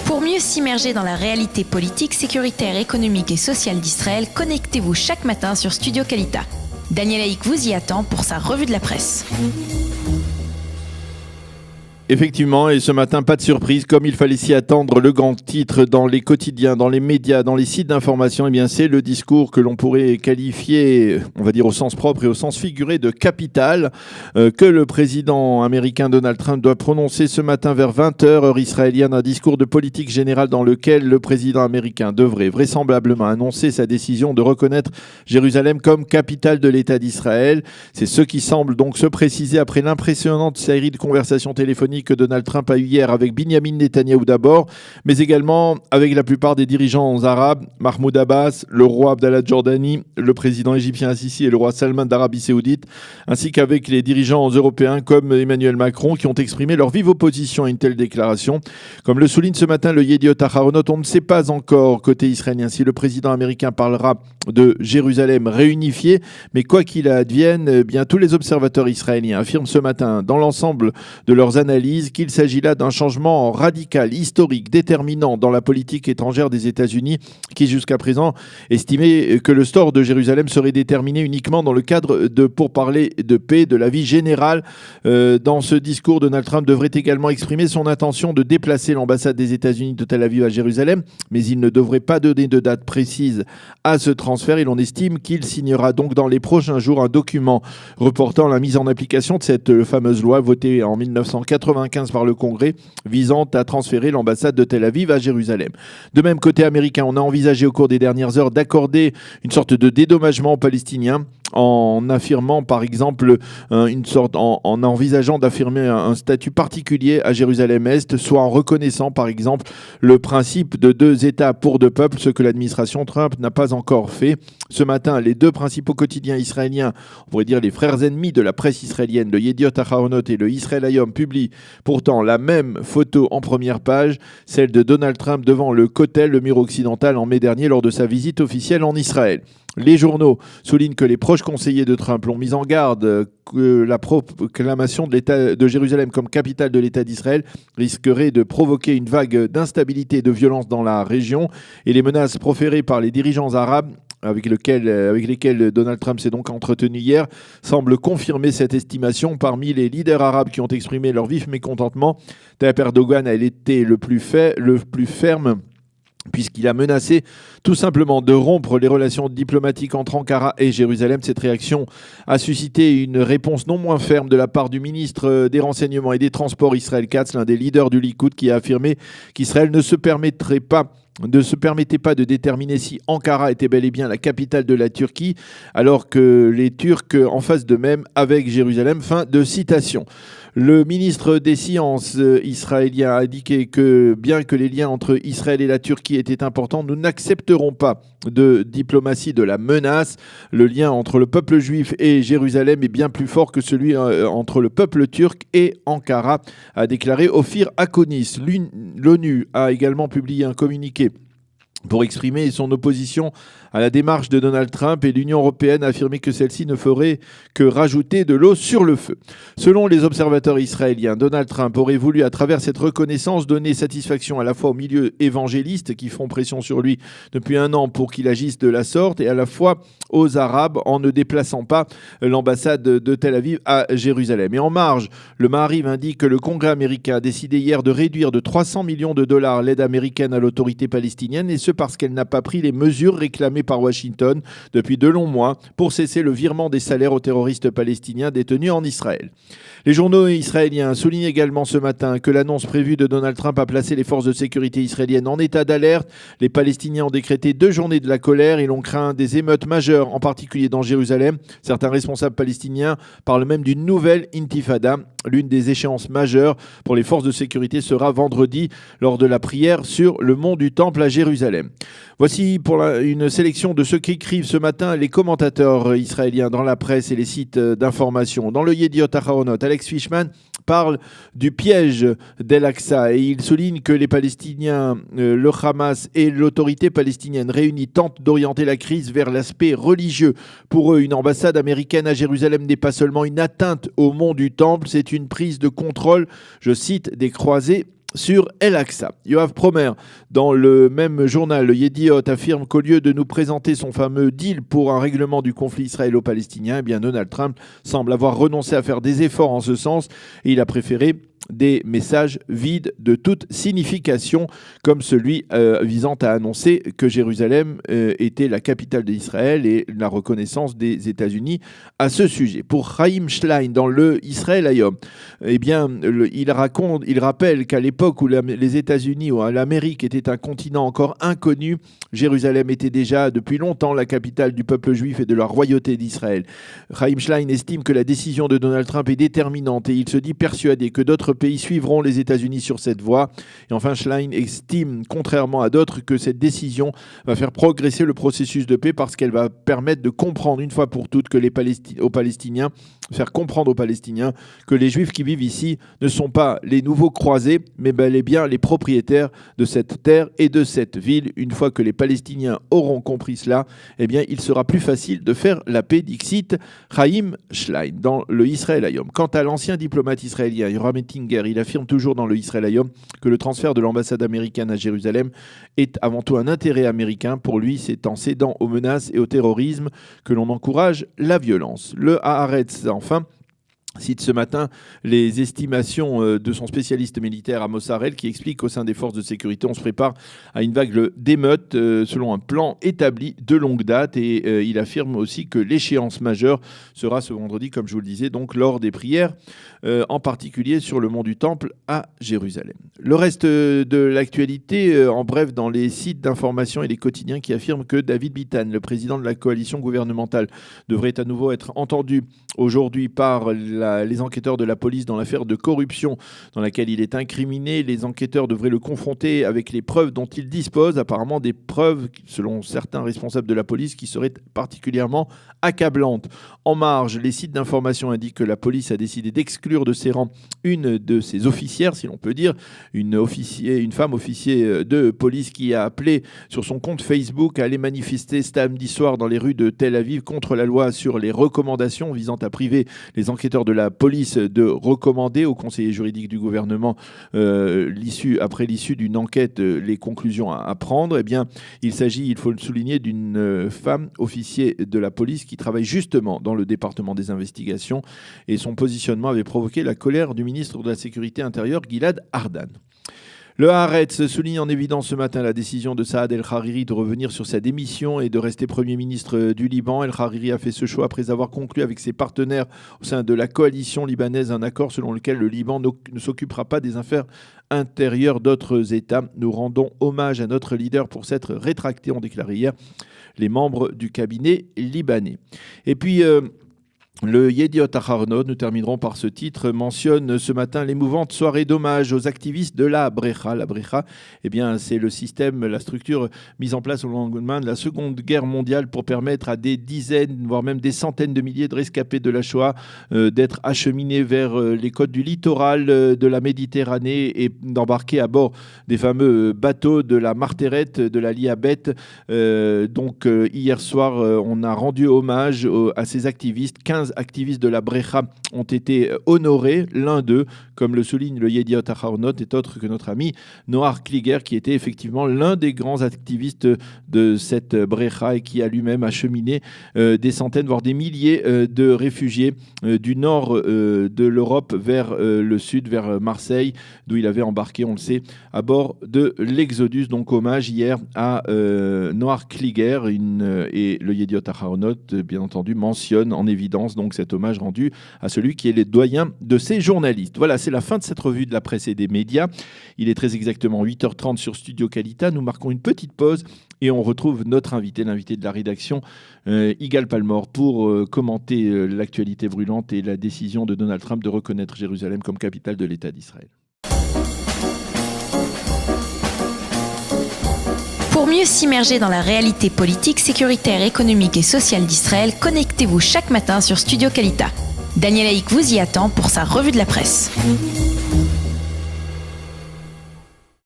Pour mieux s'immerger dans la réalité politique, sécuritaire, économique et sociale d'Israël, connectez-vous chaque matin sur Studio Kalita. Daniel Haïk vous y attend pour sa revue de la presse. Effectivement, et ce matin, pas de surprise, comme il fallait s'y attendre, le grand titre dans les quotidiens, dans les médias, dans les sites d'information, eh bien, c'est le discours que l'on pourrait qualifier, on va dire au sens propre et au sens figuré, de capital, que le président américain Donald Trump doit prononcer ce matin vers 20h, heure israélienne, un discours de politique générale dans lequel le président américain devrait vraisemblablement annoncer sa décision de reconnaître Jérusalem comme capitale de l'État d'Israël. C'est ce qui semble donc se préciser après l'impressionnante série de conversations téléphoniques que Donald Trump a eu hier avec Binyamin Netanyahou d'abord, mais également avec la plupart des dirigeants arabes, Mahmoud Abbas, le roi Abdallah de Jordanie, le président égyptien Sisi et le roi Salman d'Arabie Saoudite, ainsi qu'avec les dirigeants européens comme Emmanuel Macron qui ont exprimé leur vive opposition à une telle déclaration. Comme le souligne ce matin le Yediot Aharonot, on ne sait pas encore côté israélien si le président américain parlera de Jérusalem réunifiée, mais quoi qu'il advienne, eh bien, tous les observateurs israéliens affirment ce matin dans l'ensemble de leurs analyses qu'il s'agit là d'un changement radical, historique, déterminant dans la politique étrangère des États-Unis qui jusqu'à présent estimait que le sort de Jérusalem serait déterminé uniquement dans le cadre de pourparlers de paix, de la vie générale. Dans ce discours, Donald Trump devrait également exprimer son intention de déplacer l'ambassade des États-Unis de Tel Aviv à Jérusalem, mais il ne devrait pas donner de date précise à ce transfert et l'on estime qu'il signera donc dans les prochains jours un document reportant la mise en application de cette fameuse loi votée en 1995 par le Congrès visant à transférer l'ambassade de Tel Aviv à Jérusalem. De même, côté américain, on a envisagé au cours des dernières heures d'accorder une sorte de dédommagement aux Palestiniens en affirmant par exemple en envisageant d'affirmer un statut particulier à Jérusalem-Est, soit en reconnaissant par exemple le principe de 2 États pour 2 peuples, ce que l'administration Trump n'a pas encore fait. Ce matin, les 2 principaux quotidiens israéliens, on pourrait dire les frères ennemis de la presse israélienne, le Yediot Aharonot et le Israel Hayom, publient pourtant la même photo en première page, celle de Donald Trump devant le Kotel, le mur occidental, en mai dernier lors de sa visite officielle en Israël. Les journaux soulignent que les proches conseillers de Trump l'ont mis en garde que la proclamation de l'État de Jérusalem comme capitale de l'État d'Israël risquerait de provoquer une vague d'instabilité et de violence dans la région et les menaces proférées par les dirigeants arabes avec lesquels Donald Trump s'est donc entretenu hier, semblent confirmer cette estimation. Parmi les leaders arabes qui ont exprimé leur vif mécontentement, Tayyip Erdogan a été le plus ferme, puisqu'il a menacé tout simplement de rompre les relations diplomatiques entre Ankara et Jérusalem. Cette réaction a suscité une réponse non moins ferme de la part du ministre des Renseignements et des Transports Israël Katz, l'un des leaders du Likoud, qui a affirmé qu'Israël ne se permettait pas de déterminer si Ankara était bel et bien la capitale de la Turquie, alors que les Turcs en fassent de même avec Jérusalem. Fin de citation. Le ministre des Sciences israélien a indiqué que bien que les liens entre Israël et la Turquie étaient importants, nous n'accepterons pas de diplomatie de la menace. Le lien entre le peuple juif et Jérusalem est bien plus fort que celui entre le peuple turc et Ankara, a déclaré Ophir Akonis. L'ONU a également publié un communiqué pour exprimer son opposition à la démarche de Donald Trump et l'Union européenne a affirmé que celle-ci ne ferait que rajouter de l'eau sur le feu. Selon les observateurs israéliens, Donald Trump aurait voulu, à travers cette reconnaissance, donner satisfaction à la fois aux milieux évangélistes qui font pression sur lui depuis 1 an pour qu'il agisse de la sorte et à la fois aux Arabes en ne déplaçant pas l'ambassade de Tel Aviv à Jérusalem. Et en marge, le Maariv indique que le Congrès américain a décidé hier de réduire de 300 millions de dollars l'aide américaine à l'autorité palestinienne et ce parce qu'elle n'a pas pris les mesures réclamées par Washington depuis de longs mois pour cesser le virement des salaires aux terroristes palestiniens détenus en Israël. Les journaux israéliens soulignent également ce matin que l'annonce prévue de Donald Trump a placé les forces de sécurité israéliennes en état d'alerte. Les Palestiniens ont décrété 2 journées de la colère et l'on craint des émeutes majeures, en particulier dans Jérusalem. Certains responsables palestiniens parlent même d'une nouvelle intifada. L'une des échéances majeures pour les forces de sécurité sera vendredi lors de la prière sur le mont du Temple à Jérusalem. Voici pour une sélection de ceux qu'écrivent ce matin les commentateurs israéliens dans la presse et les sites d'information. Dans le Yediot Aharonot, Alex Fishman parle du piège d'El-Aqsa et il souligne que les Palestiniens, le Hamas et l'autorité palestinienne réunis tentent d'orienter la crise vers l'aspect religieux. Pour eux, une ambassade américaine à Jérusalem n'est pas seulement une atteinte au mont du Temple, c'est une prise de contrôle, je cite, des croisés sur El-Aqsa. Yoav Promer, dans le même journal, le Yediot, affirme qu'au lieu de nous présenter son fameux deal pour un règlement du conflit israélo-palestinien, eh bien Donald Trump semble avoir renoncé à faire des efforts en ce sens et il a préféré des messages vides de toute signification, comme celui visant à annoncer que Jérusalem était la capitale d'Israël et la reconnaissance des États-Unis à ce sujet. Pour Chaim Schlein, dans le Israël Hayom, eh bien, il rappelle qu'à l'époque où les États-Unis ou l'Amérique était un continent encore inconnu, Jérusalem était déjà depuis longtemps la capitale du peuple juif et de la royauté d'Israël. Chaim Schlein estime que la décision de Donald Trump est déterminante et il se dit persuadé que d'autres pays suivront les États-Unis sur cette voie. Et enfin, Schlein estime, contrairement à d'autres, que cette décision va faire progresser le processus de paix parce qu'elle va permettre de comprendre une fois pour toutes que faire comprendre aux Palestiniens que les Juifs qui vivent ici ne sont pas les nouveaux croisés, mais bel et bien les propriétaires de cette terre et de cette ville. Une fois que les Palestiniens auront compris cela, eh bien, il sera plus facile de faire la paix, dixit Chaim Schlein, dans le Israël Hayom. Quant à l'ancien diplomate israélien, Yoram Ettinger, il affirme toujours dans le Israël Hayom que le transfert de l'ambassade américaine à Jérusalem est avant tout un intérêt américain. Pour lui, c'est en cédant aux menaces et au terrorisme que l'on encourage la violence. Le Haaretz, enfin, cite ce matin les estimations de son spécialiste militaire Amos Harel qui explique qu'au sein des forces de sécurité, on se prépare à une vague d'émeutes selon un plan établi de longue date et il affirme aussi que l'échéance majeure sera ce vendredi, comme je vous le disais, donc lors des prières, en particulier sur le mont du Temple à Jérusalem. Le reste de l'actualité, en bref, dans les sites d'information et les quotidiens qui affirment que David Bitan, le président de la coalition gouvernementale, devrait à nouveau être entendu aujourd'hui par les enquêteurs de la police dans l'affaire de corruption dans laquelle il est incriminé. Les enquêteurs devraient le confronter avec les preuves dont il dispose, apparemment des preuves, selon certains responsables de la police, qui seraient particulièrement accablantes. En marge, les sites d'information indiquent que la police a décidé d'exclure de ses rangs une de ses officières, si l'on peut dire, une femme officier de police qui a appelé sur son compte Facebook à aller manifester samedi soir dans les rues de Tel Aviv contre la loi sur les recommandations visant à priver les enquêteurs de la police de recommander au conseiller juridique du gouvernement après l'issue d'une enquête les conclusions à prendre. Eh bien, il s'agit, il faut le souligner, d'une femme officier de la police qui travaille justement dans le département des investigations et son positionnement avait provoqué la colère du ministre de la Sécurité intérieure, Gilad Ardan. Le Haaretz souligne en évidence ce matin la décision de Saad El-Hariri de revenir sur sa démission et de rester Premier ministre du Liban. El-Hariri a fait ce choix après avoir conclu avec ses partenaires au sein de la coalition libanaise un accord selon lequel le Liban ne s'occupera pas des affaires intérieures d'autres États. Nous rendons hommage à notre leader pour s'être rétracté, ont déclaré hier les membres du cabinet libanais. Et puis... le Yediot Aharonot, nous terminerons par ce titre, mentionne ce matin l'émouvante soirée d'hommage aux activistes de la Brecha. La Brecha, eh bien, c'est le système, la structure mise en place au lendemain de la Seconde Guerre mondiale pour permettre à des dizaines, voire même des centaines de milliers de rescapés de la Shoah d'être acheminés vers les côtes du littoral de la Méditerranée et d'embarquer à bord des fameux bateaux de la Marteret, de la Liabet. Donc, hier soir, on a rendu hommage à ces activistes. 15 activistes de la Brecha ont été honorés. L'un d'eux, comme le souligne le Yediot Aharonot, est autre que notre ami Noar Kliger, qui était effectivement l'un des grands activistes de cette Brecha et qui a lui-même acheminé des centaines, voire des milliers de réfugiés du nord de l'Europe vers le sud, vers Marseille, d'où il avait embarqué, on le sait, à bord de l'Exodus. Donc hommage hier à Noar Kliger et le Yediot Aharonot, bien entendu, mentionne en évidence donc cet hommage rendu à celui qui est le doyen de ces journalistes. Voilà, c'est la fin de cette revue de la presse et des médias. Il est très exactement 8h30 sur Studio Kalita. Nous marquons une petite pause et on retrouve notre invité, l'invité de la rédaction, Igal Palmor, pour commenter l'actualité brûlante et la décision de Donald Trump de reconnaître Jérusalem comme capitale de l'État d'Israël. Pour mieux s'immerger dans la réalité politique, sécuritaire, économique et sociale d'Israël, connectez-vous chaque matin sur Studio Kalita. Daniel Haïk vous y attend pour sa revue de la presse.